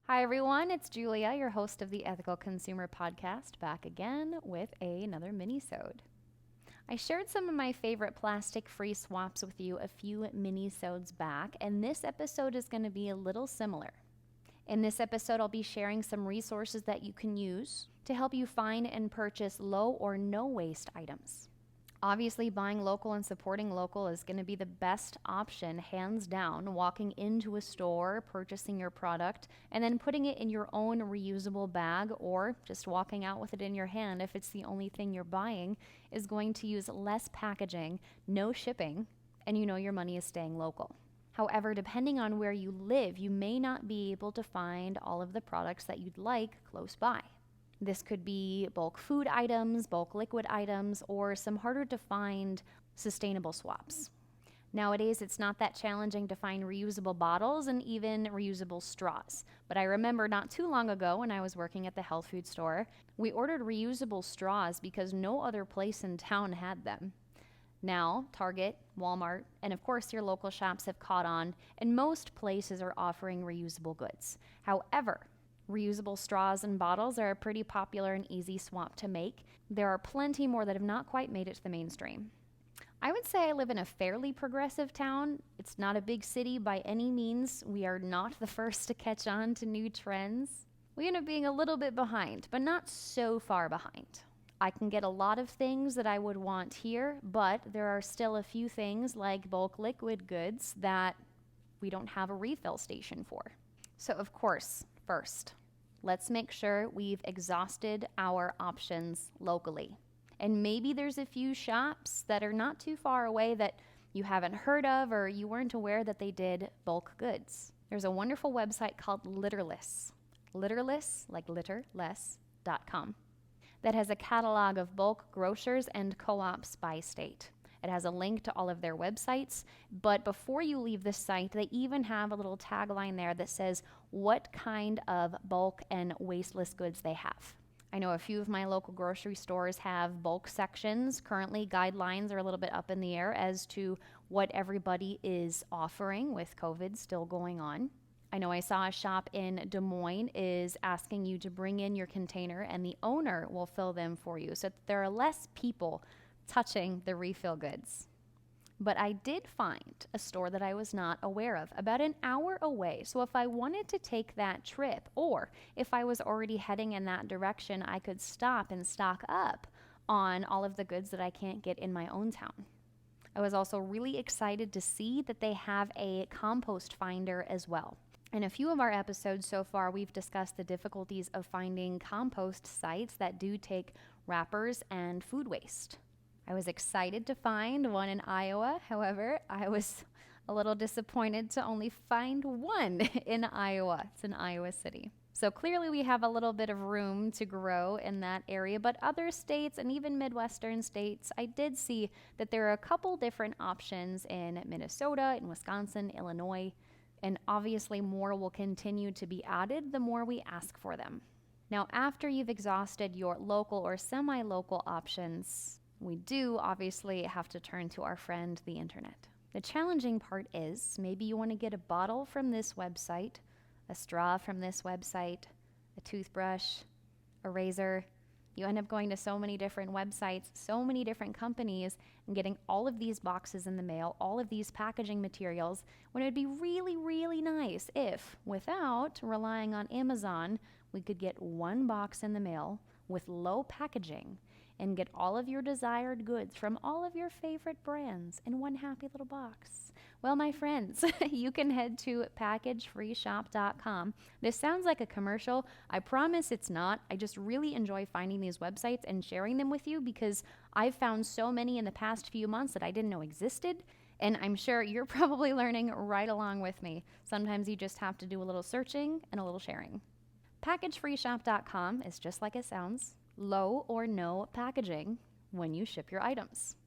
Hi, everyone. It's Julia, your host of the Ethical Consumer Podcast, back again with another minisode. I shared some of my favorite plastic-free swaps with you a few minisodes back, and this episode is going to be a little similar. In this episode, I'll be sharing some resources that you can use to help you find and purchase low or no waste items. Obviously, buying local and supporting local is going to be the best option, hands down, walking into a store, purchasing your product, and then putting it in your own reusable bag or just walking out with it in your hand if it's the only thing you're buying is going to use less packaging, no shipping, and you know your money is staying local. However, depending on where you live, you may not be able to find all of the products that you'd like close by. This could be bulk food items, bulk liquid items, or some harder to find sustainable swaps. Nowadays, it's not that challenging to find reusable bottles and even reusable straws. But I remember not too long ago when I was working at the health food store, we ordered reusable straws because no other place in town had them. Now, Target, Walmart, and of course your local shops have caught on, and most places are offering reusable goods. However, reusable straws and bottles are a pretty popular and easy swap to make. There are plenty more that have not quite made it to the mainstream. I would say I live in a fairly progressive town. It's not a big city by any means. We are not the first to catch on to new trends. We end up being a little bit behind, but not so far behind. I can get a lot of things that I would want here, but there are still a few things like bulk liquid goods that we don't have a refill station for. So of course, first, let's make sure we've exhausted our options locally. And maybe there's a few shops that are not too far away that you haven't heard of or you weren't aware that they did bulk goods. There's a wonderful website called Litterless. Litterless, like litterless.com, that has a catalog of bulk grocers and co-ops by state. It has a link to all of their websites, but before you leave the site, they even have a little tagline there that says what kind of bulk and wasteless goods they have. I know a few of my local grocery stores have bulk sections. Currently, guidelines are a little bit up in the air as to what everybody is offering with COVID still going on. I know I saw a shop in Des Moines is asking you to bring in your container and the owner will fill them for you so that there are less people touching the refill goods. But I did find a store that I was not aware of about an hour away. So if I wanted to take that trip or if I was already heading in that direction, I could stop and stock up on all of the goods that I can't get in my own town. I was also really excited to see that they have a Compost Finder as well. In a few of our episodes so far, we've discussed the difficulties of finding compost sites that do take wrappers and food waste. I was excited to find one in Iowa. However, I was a little disappointed to only find one in Iowa. It's in Iowa City. So clearly we have a little bit of room to grow in that area, but other states and even Midwestern states, I did see that there are a couple different options in Minnesota, in Wisconsin, Illinois, and obviously more will continue to be added the more we ask for them. Now, after you've exhausted your local or semi-local options, we do obviously have to turn to our friend, the internet. The challenging part is maybe you want to get a bottle from this website, a straw from this website, a toothbrush, a razor. You end up going to so many different websites, so many different companies, and getting all of these boxes in the mail, all of these packaging materials, when it would be really, really nice if, without relying on Amazon, we could get one box in the mail with low packaging and get all of your desired goods from all of your favorite brands in one happy little box. Well, my friends, you can head to packagefreeshop.com. This sounds like a commercial. I promise it's not. I just really enjoy finding these websites and sharing them with you because I've found so many in the past few months that I didn't know existed. And I'm sure you're probably learning right along with me. Sometimes you just have to do a little searching and a little sharing. Packagefreeshop.com is just like it sounds. Low or no packaging when you ship your items.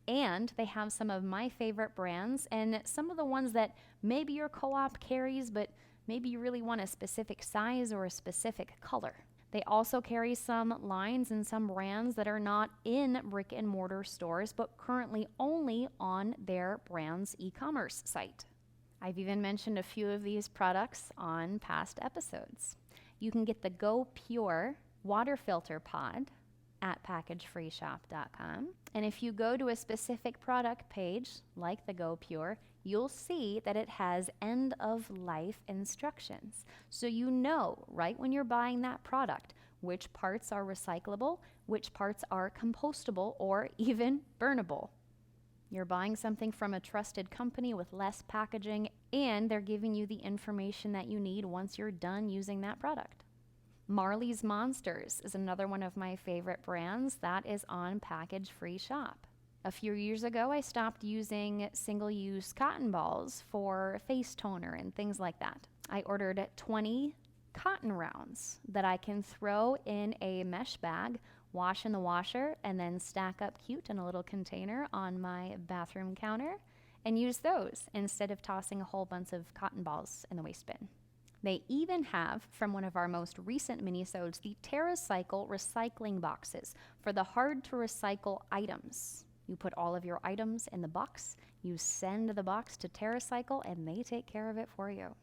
And they have some of my favorite brands and some of the ones that maybe your co-op carries, but maybe you really want a specific size or a specific color. They also carry some lines and some brands that are not in brick and mortar stores, but currently only on their brand's e-commerce site. I've even mentioned a few of these products on past episodes. You can get the Go Pure water filter pod at packagefreeshop.com. And if you go to a specific product page, like the Go Pure, you'll see that it has end of life instructions. So you know right when you're buying that product which parts are recyclable, which parts are compostable, or even burnable. You're buying something from a trusted company with less packaging, and they're giving you the information that you need once you're done using that product. Marley's Monsters is another one of my favorite brands that is on Package Free Shop. A few years ago, I stopped using single-use cotton balls for face toner and things like that. I ordered 20 cotton rounds that I can throw in a mesh bag, wash in the washer, and then stack up cute in a little container on my bathroom counter and use those instead of tossing a whole bunch of cotton balls in the waste bin. They even have, from one of our most recent minisodes, the Terracycle recycling boxes for the hard-to-recycle items. You put all of your items in the box, you send the box to Terracycle, and they take care of it for you.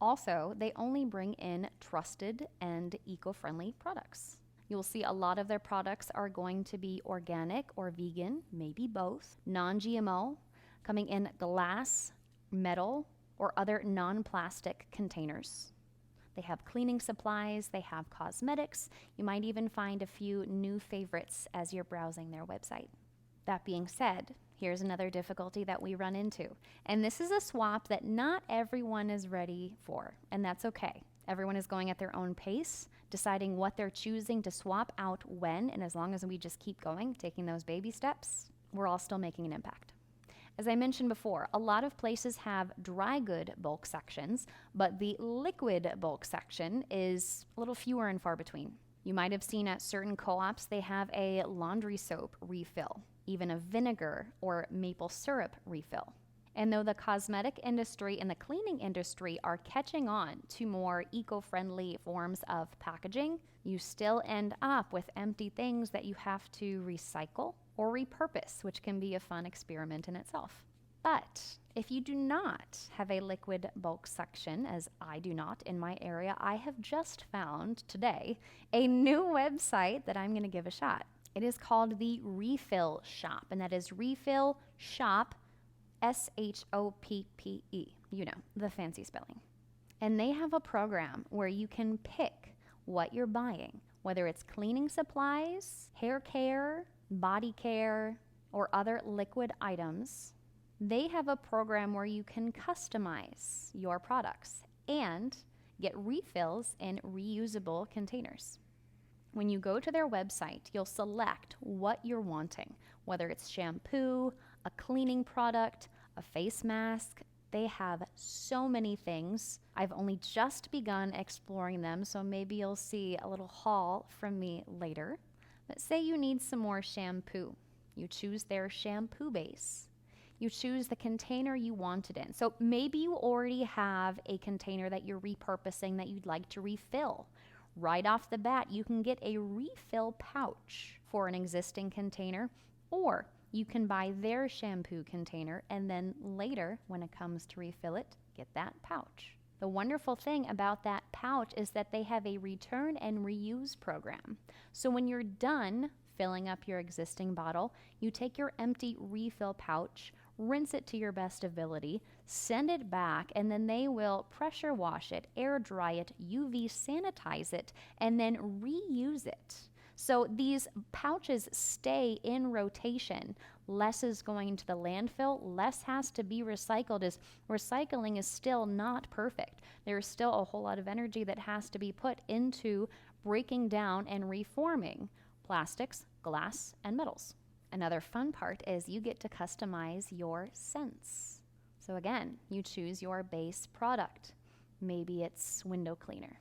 Also, they only bring in trusted and eco-friendly products. You'll see a lot of their products are going to be organic or vegan, maybe both, non-GMO, coming in glass, metal, or other non-plastic containers. They have cleaning supplies, they have cosmetics. You might even find a few new favorites as you're browsing their website. That being said, here's another difficulty that we run into. And this is a swap that not everyone is ready for, and that's okay. Everyone is going at their own pace, deciding what they're choosing to swap out when, and as long as we just keep going, taking those baby steps, we're all still making an impact. As I mentioned before, a lot of places have dry good bulk sections, but the liquid bulk section is a little fewer and far between. You might have seen at certain co-ops they have a laundry soap refill, even a vinegar or maple syrup refill. And though the cosmetic industry and the cleaning industry are catching on to more eco-friendly forms of packaging, you still end up with empty things that you have to recycle or repurpose, which can be a fun experiment in itself. But if you do not have a liquid bulk section, as I do not in my area, I have just found today a new website that I'm going to give a shot. It is called the Refill Shop, and that is Refill Shop, SHOPPE, you know, the fancy spelling. And they have a program where you can pick what you're buying, whether it's cleaning supplies, hair care, body care, or other liquid items. They have a program where you can customize your products and get refills in reusable containers. When you go to their website, you'll select what you're wanting, whether it's shampoo, a cleaning product, a face mask. They have so many things. I've only just begun exploring them, so maybe you'll see a little haul from me later. But say you need some more shampoo. You choose their shampoo base. You choose the container you want it in. So maybe you already have a container that you're repurposing that you'd like to refill. Right off the bat, you can get a refill pouch for an existing container, or you can buy their shampoo container and then later, when it comes to refill it, get that pouch. The wonderful thing about that pouch is that they have a return and reuse program. So when you're done filling up your existing bottle, you take your empty refill pouch, rinse it to your best ability, send it back, and then they will pressure wash it, air dry it, UV sanitize it, and then reuse it. So these pouches stay in rotation. Less is going to the landfill, less has to be recycled, as recycling is still not perfect. There's still a whole lot of energy that has to be put into breaking down and reforming plastics, glass, and metals. Another fun part is you get to customize your scents. So again, you choose your base product. Maybe it's window cleaner.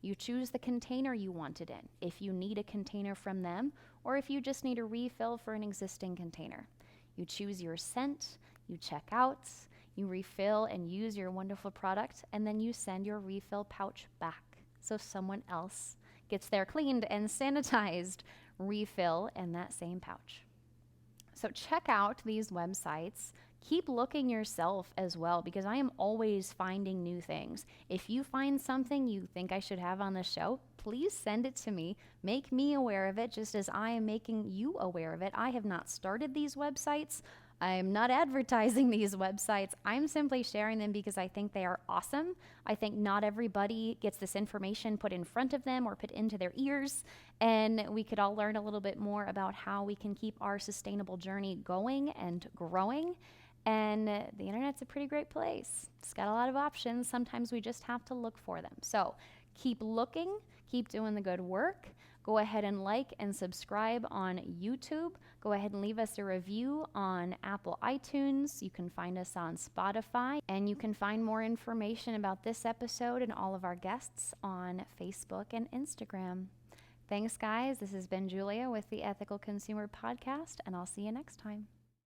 You choose the container you want it in, if you need a container from them, or if you just need a refill for an existing container. You choose your scent, you check out, you refill and use your wonderful product, and then you send your refill pouch back so someone else gets their cleaned and sanitized refill in that same pouch. So check out these websites, Keep looking yourself as well, because I am always finding new things. If you find something you think I should have on the show, please send it to me. Make me aware of it just as I am making you aware of it. I have not started these websites. I'm not advertising these websites. I'm simply sharing them because I think they are awesome. I think not everybody gets this information put in front of them or put into their ears, and we could all learn a little bit more about how we can keep our sustainable journey going and growing. And the internet's a pretty great place. It's got a lot of options. Sometimes we just have to look for them. So keep looking, keep doing the good work. Go ahead and like and subscribe on YouTube. Go ahead and leave us a review on Apple iTunes. You can find us on Spotify, and you can find more information about this episode and all of our guests on Facebook and Instagram. Thanks, guys. This has been Julia with the Ethical Consumer Podcast, and I'll see you next time.